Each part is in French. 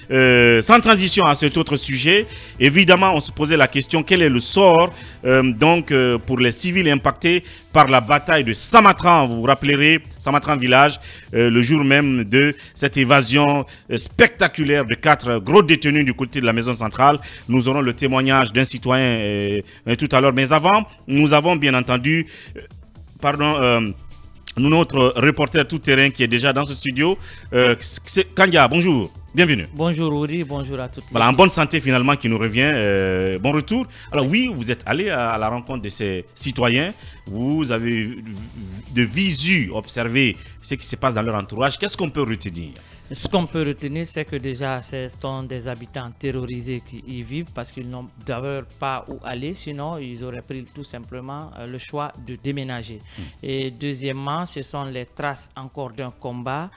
Sans transition à cet autre sujet, évidemment, on se posait la question, quel est le sort pour les civils impactés par la bataille de Samatran? Vous vous rappellerez, Samatran village, le jour même de cette évasion spectaculaire de 4 gros détenus du côté de la maison centrale. Nous aurons le témoignage d'un citoyen tout à l'heure. Mais avant, nous avons bien entendu, notre reporter tout-terrain qui est déjà dans ce studio, Kandia, bonjour, bienvenue. Bonjour Ouri, bonjour à toutes. Voilà, en bonne santé finalement qui nous revient, bon retour. Alors oui, vous êtes allé à la rencontre de ces citoyens, vous avez de visu observé ce qui se passe dans leur entourage. Qu'est-ce qu'on peut retenir? Ce qu'on peut retenir, c'est que déjà, ce sont des habitants terrorisés qui y vivent parce qu'ils n'ont d'ailleurs pas où aller, sinon ils auraient pris tout simplement le choix de déménager. Et deuxièmement, ce sont les traces encore d'un combat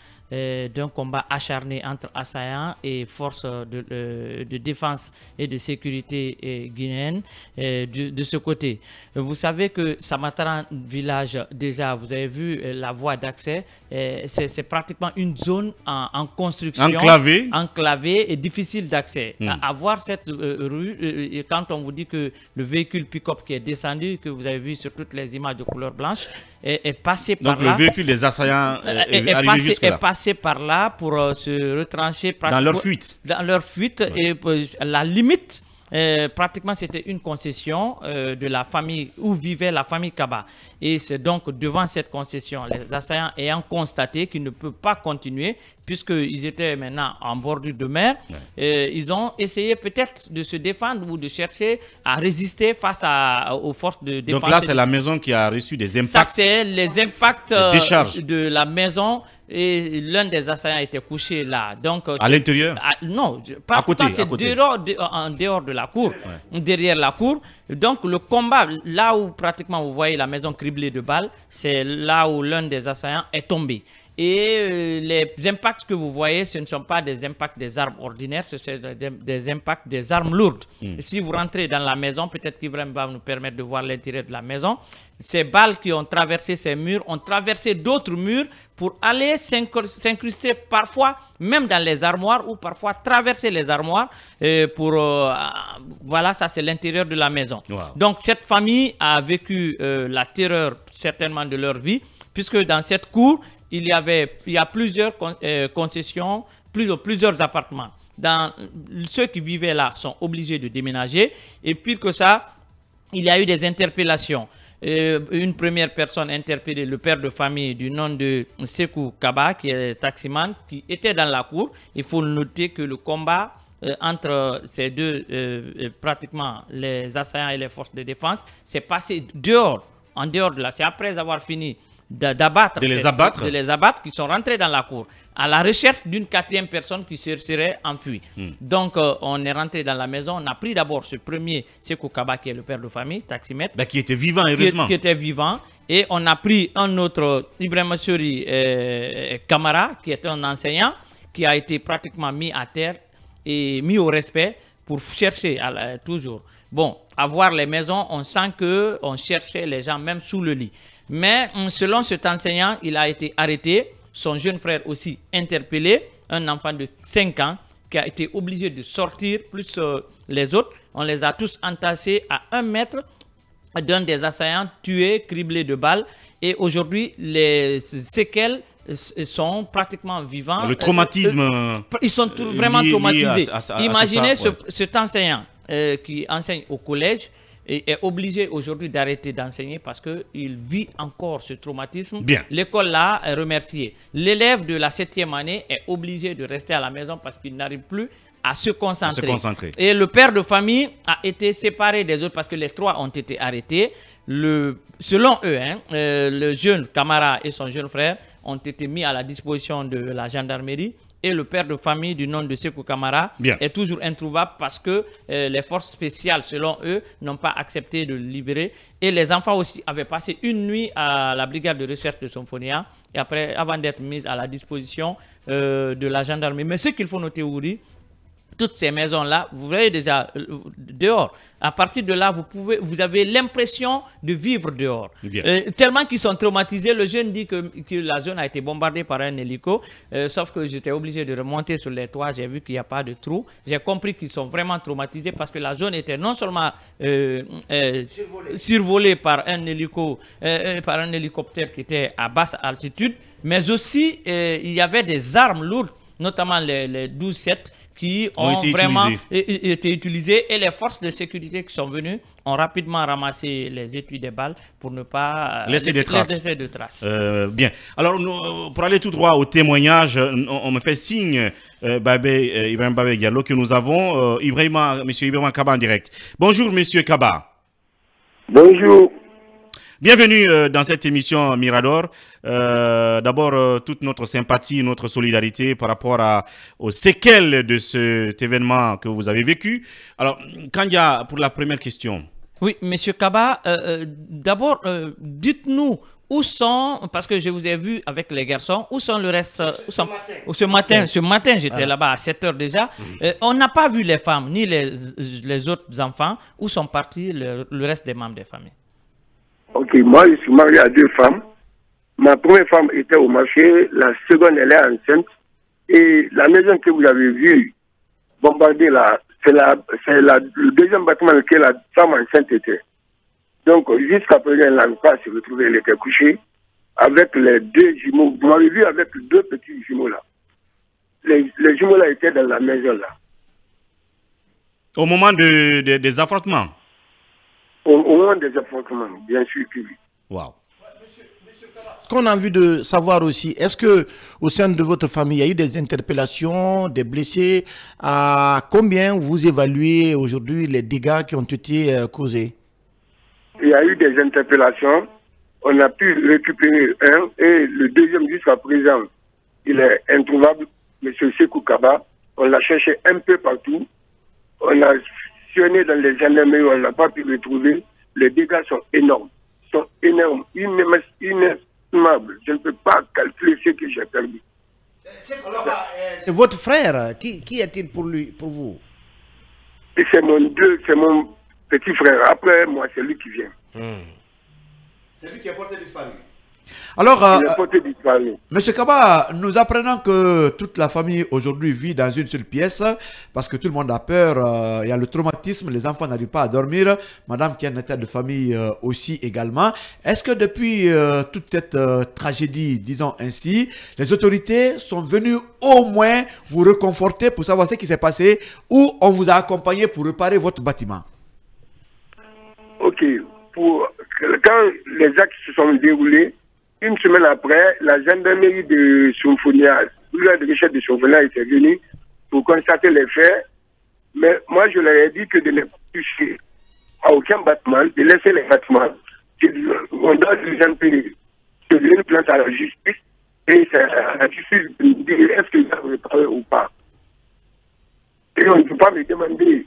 acharné entre assaillants et forces de défense et de sécurité guinéennes de ce côté. Vous savez que Samatran village, déjà, vous avez vu la voie d'accès, c'est pratiquement une zone en construction. Enclavée et difficile d'accès. À voir cette rue, quand on vous dit que le véhicule pick-up qui est descendu, que vous avez vu sur toutes les images de couleur blanche, est passé par là. Donc le véhicule des assaillants est passé par là pour se retrancher dans leur fuite. Dans leur fuite, et la limite, pratiquement c'était une concession de la famille où vivait la famille Kaba. Et c'est donc devant cette concession, les assaillants ayant constaté qu'ils ne peuvent pas continuer, puisqu'ils étaient maintenant en bordure de mer, ils ont essayé peut-être de se défendre ou de chercher à résister face aux forces de défense. Donc là, c'est la maison qui a reçu des impacts. Ça, c'est les impacts de la maison. Et l'un des assaillants était couché là. Donc, à l'intérieur? Non, à côté, c'est en dehors de la cour, derrière la cour. Donc le combat, là où pratiquement vous voyez la maison criblée de balles, c'est là où l'un des assaillants est tombé. Et les impacts que vous voyez, ce ne sont pas des impacts des armes ordinaires, ce sont des impacts des armes lourdes. Si vous rentrez dans la maison, peut-être qu'Ibrahim va nous permettre de voir l'intérieur de la maison. Ces balles qui ont traversé ces murs ont traversé d'autres murs pour aller s'incruster parfois même dans les armoires ou parfois traverser les armoires voilà, ça c'est l'intérieur de la maison. Donc cette famille a vécu la terreur certainement de leur vie, puisque dans cette cour, il y a plusieurs concessions, plusieurs appartements. Ceux qui vivaient là sont obligés de déménager. Et pire que ça, il y a eu des interpellations. Une première personne interpellée, le père de famille du nom de Sekou Kaba, qui est taximan, qui était dans la cour. Il faut noter que le combat entre ces deux, pratiquement les assaillants et les forces de défense, s'est passé en dehors de là. C'est après avoir fini de les abattre, qui sont rentrés dans la cour à la recherche d'une 4e personne qui se serait enfuie. Donc on est rentré dans la maison, on a pris d'abord ce premier Sekou Kaba qui est le père de famille, taximètre, qui était vivant, heureusement. Qui était vivant, et on a pris un autre Ibrahim Sori Kamara qui est un enseignant qui a été pratiquement mis à terre et mis au respect pour chercher toujours. Bon, à voir les maisons, on sent qu'on cherchait les gens même sous le lit. Mais selon cet enseignant, il a été arrêté, son jeune frère aussi interpellé, un enfant de 5 ans qui a été obligé de sortir, plus les autres. On les a tous entassés à 1 mètre d'un des assaillants tués, criblés de balles. Et aujourd'hui, les séquelles sont pratiquement vivants. Le traumatisme. Ils sont vraiment traumatisés. Imaginez cet enseignant qui enseigne au collège est obligé aujourd'hui d'arrêter d'enseigner parce qu'il vit encore ce traumatisme. L'école l'a remercié. L'élève de la 7e année est obligé de rester à la maison parce qu'il n'arrive plus à se concentrer. Et le père de famille a été séparé des autres parce que les 3 ont été arrêtés. Selon eux, le jeune Kamara et son jeune frère ont été mis à la disposition de la gendarmerie. Et le père de famille du nom de Sekou Kamara est toujours introuvable parce que les forces spéciales, selon eux, n'ont pas accepté de le libérer. Et les enfants aussi avaient passé une nuit à la brigade de recherche de Somphonia et après, avant d'être mis à la disposition de la gendarmerie. Mais ce qu'il faut noter, Ouri, toutes ces maisons-là, vous voyez déjà dehors. À partir de là, vous avez l'impression de vivre dehors. Tellement qu'ils sont traumatisés. Le jeune dit que la zone a été bombardée par un hélico. Sauf que j'étais obligé de remonter sur les toits. J'ai vu qu'il n'y a pas de trou. J'ai compris qu'ils sont vraiment traumatisés parce que la zone était non seulement survolée par un hélicoptère qui était à basse altitude, mais aussi il y avait des armes lourdes, notamment les 12-7, qui ont vraiment été utilisés, et les forces de sécurité qui sont venues ont rapidement ramassé les étuis des balles pour ne pas laisser des traces. Bien. Alors, pour aller tout droit au témoignage, on me fait signe, Ibrahim Babé Diallo, que nous avons M. Ibrahima Kaba en direct. Bonjour, M. Kaba. Bonjour. Bienvenue dans cette émission Mirador. D'abord, toute notre sympathie, notre solidarité par rapport aux séquelles de cet événement que vous avez vécu. Alors, Kandia, pour la première question. Oui, M. Kaba, d'abord, dites-nous où sont, parce que je vous ai vu avec les garçons, où sont le reste ce matin, j'étais là-bas à 7 h déjà. On n'a pas vu les femmes, ni les autres enfants. Où sont partis le reste des membres des familles? Ok, moi je suis marié à 2 femmes. Ma première femme était au marché, la seconde elle est enceinte. Et la maison que vous avez vue bombardée là, c'est le deuxième bâtiment dans lequel la femme enceinte était. Donc jusqu'à présent elle n'a pas se retrouver, elle était couchée avec les 2 jumeaux. Vous m'avez vu avec 2 petits jumeaux là. Les jumeaux là étaient dans la maison là. Au moment des affrontements? Au moment des affrontements, bien sûr que oui. Wow. Ce qu'on a envie de savoir aussi, est-ce que au sein de votre famille, il y a eu des interpellations, des blessés? À combien vous évaluez aujourd'hui les dégâts qui ont été causés? Il y a eu des interpellations. On a pu récupérer un et le deuxième jusqu'à présent, il est introuvable, M. Sekou Kaba. On l'a cherché un peu partout. On a dans les gendarmeries, on n'a pas pu le retrouver. Les dégâts sont énormes. Inestimables. Je ne peux pas calculer ce que j'ai perdu. C'est votre frère. Qui est-il pour vous? C'est mon petit frère. Après, moi, c'est lui qui vient. C'est lui qui est porté disparu. Alors, M. Kaba, nous apprenons que toute la famille aujourd'hui vit dans une seule pièce parce que tout le monde a peur. Il y a le traumatisme, les enfants n'arrivent pas à dormir. Madame qui est un état de famille aussi également. Est-ce que depuis toute cette tragédie, disons ainsi, les autorités sont venues au moins vous réconforter pour savoir ce qui s'est passé ou on vous a accompagné pour réparer votre bâtiment? Ok. Quand les actes se sont déroulés, une semaine après, la gendarmerie de Somphonia, le de recherche de Somphonia était venue pour constater les faits. Mais moi, je leur ai dit que de ne pas toucher à aucun bâtiment, de laisser les bâtiments. On doit les empêcher de donner une plainte à la justice et c'est à la justice de dire est-ce qu'ils doivent réparer ou pas. Et on ne peut pas me demander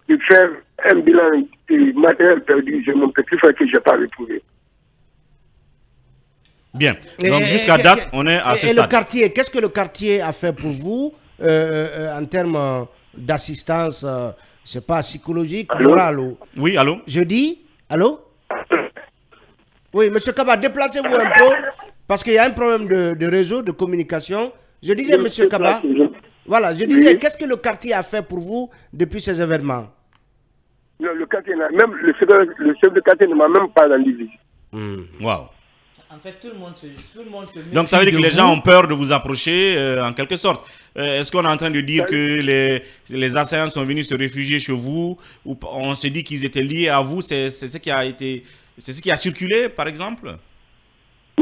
de faire un bilan de matériel perdu. J'ai mon petit frère que je n'ai pas retrouvé. Bien. Donc jusqu'à date, on est à ce stade. Et le quartier, qu'est-ce que le quartier a fait pour vous en termes d'assistance, je ne sais pas, psychologique, morale ou... Oui, allô? Je dis, allô? Oui, M. Kaba, déplacez-vous un peu, parce qu'il y a un problème de réseau, de communication. Je disais, M. Kaba, voilà, je disais, qu'est-ce que le quartier a fait pour vous depuis ces événements? Non, le quartier, même le chef de quartier ne m'a même pas rendu visite. Wow. En fait, tout le monde se donc ça veut dire que les gens ont peur de vous approcher, en quelque sorte. Est-ce qu'on est en train de dire que les assaillants sont venus se réfugier chez vous, ou on se dit qu'ils étaient liés à vous? C'est ce qui a circulé, par exemple?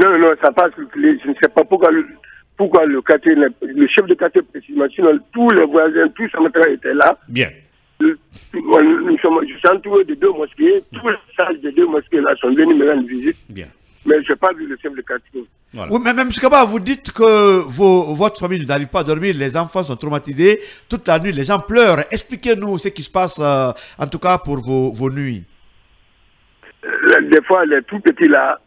Non, ça n'a pas circulé. Je ne sais pas pourquoi le quartier, le chef de quartier précisément, sinon tous les voisins, tous les matériels étaient là. Bien. Je suis entouré de 2 mosquées. Tous les sages de 2 mosquées là sont venus me rendre visite. Bien. Mais je n'ai pas vu le chef de quartier. Voilà. Oui, mais M. Kaba, vous dites que votre famille n'arrive pas à dormir, les enfants sont traumatisés, toute la nuit, les gens pleurent. Expliquez-nous ce qui se passe, en tout cas pour vos nuits. Des fois, les tout petits là,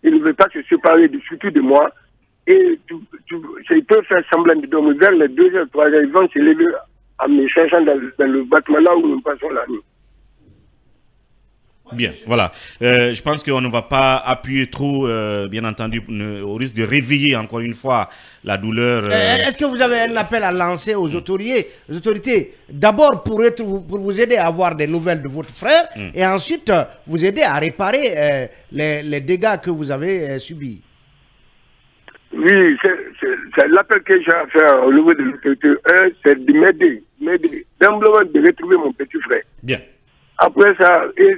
ils ne veulent pas se séparer surtout de moi. Et ils peuvent faire semblant de dormir vers les 2 h, 3 h, ils vont se lever en me cherchant dans le bâtiment là où nous passons la nuit. Bien, voilà. Je pense qu'on ne va pas appuyer trop, bien entendu, au risque de réveiller encore une fois la douleur. Est-ce que vous avez un appel à lancer aux autorités d'abord pour vous aider à avoir des nouvelles de votre frère et ensuite vous aider à réparer les dégâts que vous avez subis? Oui, c'est l'appel que j'ai à faire au niveau de l'autorité. C'est de m'aider, d'emblement de retrouver mon petit frère. Bien. Après ça, et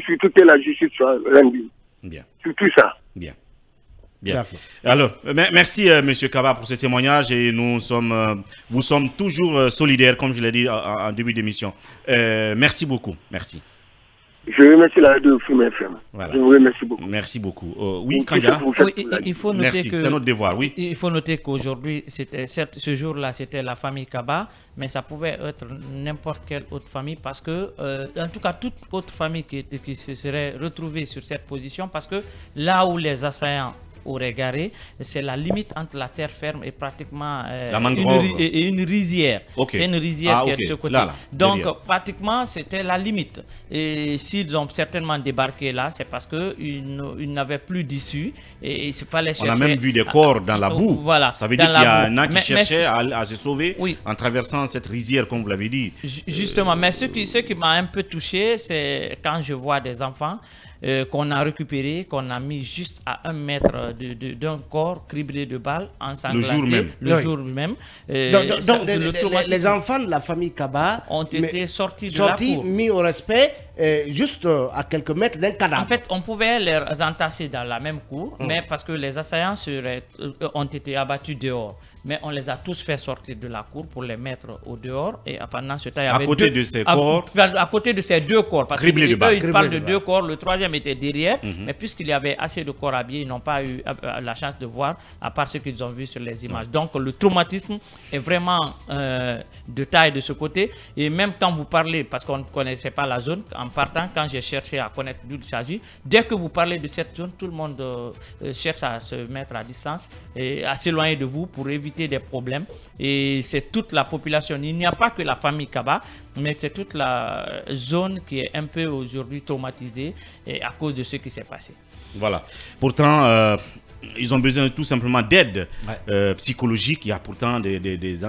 surtout que la justice soit rendue. Bien. Surtout ça. Bien. Bien. Alors, merci M. Kaba pour ce témoignage et vous sommes toujours solidaires, comme je l'ai dit en début d'émission. Merci beaucoup. Merci. Je remercie la radio Film FM. Voilà. Je vous remercie beaucoup. Merci beaucoup. Oui, Kanga. Oui, il faut noter merci, c'est notre devoir, oui. Il faut noter qu'aujourd'hui, ce jour-là, c'était la famille Kaba, mais ça pouvait être n'importe quelle autre famille parce que, en tout cas, toute autre famille qui se serait retrouvée sur cette position parce que là où les assaillants auraient garé, c'est la limite entre la terre ferme et pratiquement une rizière. Okay. C'est une rizière qui est de ce côté. Là, donc, pratiquement, c'était la limite. Et s'ils ont certainement débarqué là, c'est parce qu'ils n'avaient plus d'issue. Et il fallait chercher... On a même vu des corps dans la boue. Voilà. Ça veut dire qu'il y en a qui cherchaient à se sauver en traversant cette rizière, comme vous l'avez dit. Justement, mais ce qui m'a un peu touché, c'est quand je vois des enfants qu'on a récupéré, qu'on a mis juste à 1 mètre d'un corps criblé de balles, ensanglanté. Le jour même. Donc, les enfants de la famille Kaba ont été sortis de la cour. Mis au respect, juste à quelques mètres d'un cadavre. En fait, on pouvait les entasser dans la même cour, mais parce que les assaillants ont été abattus dehors. Mais on les a tous fait sortir de la cour pour les mettre au dehors. Et pendant ce temps, il y avait à côté de ces deux corps. Parce qu'ils parlent de 2 corps, le troisième était derrière. Mais puisqu'il y avait assez de corps habillés, ils n'ont pas eu la chance de voir, à part ce qu'ils ont vu sur les images. Donc le traumatisme est vraiment de taille de ce côté. Et même quand vous parlez, parce qu'on ne connaissait pas la zone, en partant, quand j'ai cherché à connaître d'où il s'agit, dès que vous parlez de cette zone, tout le monde cherche à se mettre à distance et à s'éloigner de vous pour éviter des problèmes. Et c'est toute la population. Il n'y a pas que la famille Kaba, mais c'est toute la zone qui est un peu aujourd'hui traumatisée à cause de ce qui s'est passé. Voilà. Pourtant, ils ont besoin tout simplement d'aide psychologique. Il y a pourtant des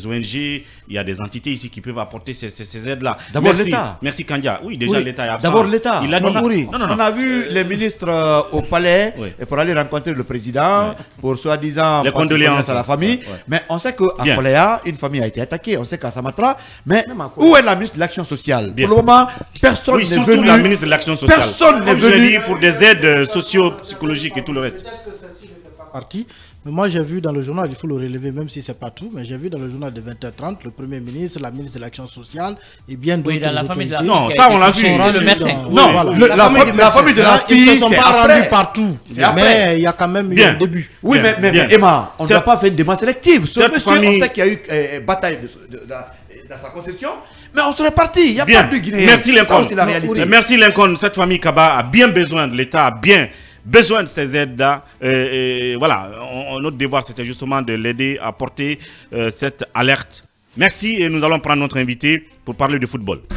ONG, il y a des entités ici qui peuvent apporter ces aides-là. D'abord l'État. Merci Kandia. Oui, déjà l'État est absent. D'abord l'État. Il a dit. On a vu les ministres au palais pour aller rencontrer le président pour soi-disant les condoléances à la famille. Mais on sait qu'à Koléa, une famille a été attaquée. On sait qu'à Samatra. Mais où est la ministre de l'Action sociale? Pour le moment, personne n'est venu. Surtout la ministre de l'Action sociale. Personne n'est venu pour des aides socio-psychologiques et tout le reste. Que celle-ci ne fait pas partie. Mais moi, j'ai vu dans le journal, il faut le relever, même si ce n'est pas tout, mais j'ai vu dans le journal de 20h30 le Premier ministre, la ministre de l'Action sociale et bien d'autres. Oui, dans la famille de la fille. Non, ça, on l'a vu. Le médecin. Non, la famille de la fille, ils ne sont pas rendus partout. Mais il y a quand même eu un début. Oui, mais Emma, on n'a pas fait une demande sélective. Ce monsieur, on sait qu'il y a eu bataille dans sa concession. Mais on serait parti, il n'y a pas de Guinée. Merci Lincoln. Merci Lincoln. Cette famille Kaba a bien besoin de l'État, a bien besoin de ces aides-là. Voilà, notre devoir c'était justement de l'aider à porter cette alerte. Merci et nous allons prendre notre invité pour parler de football.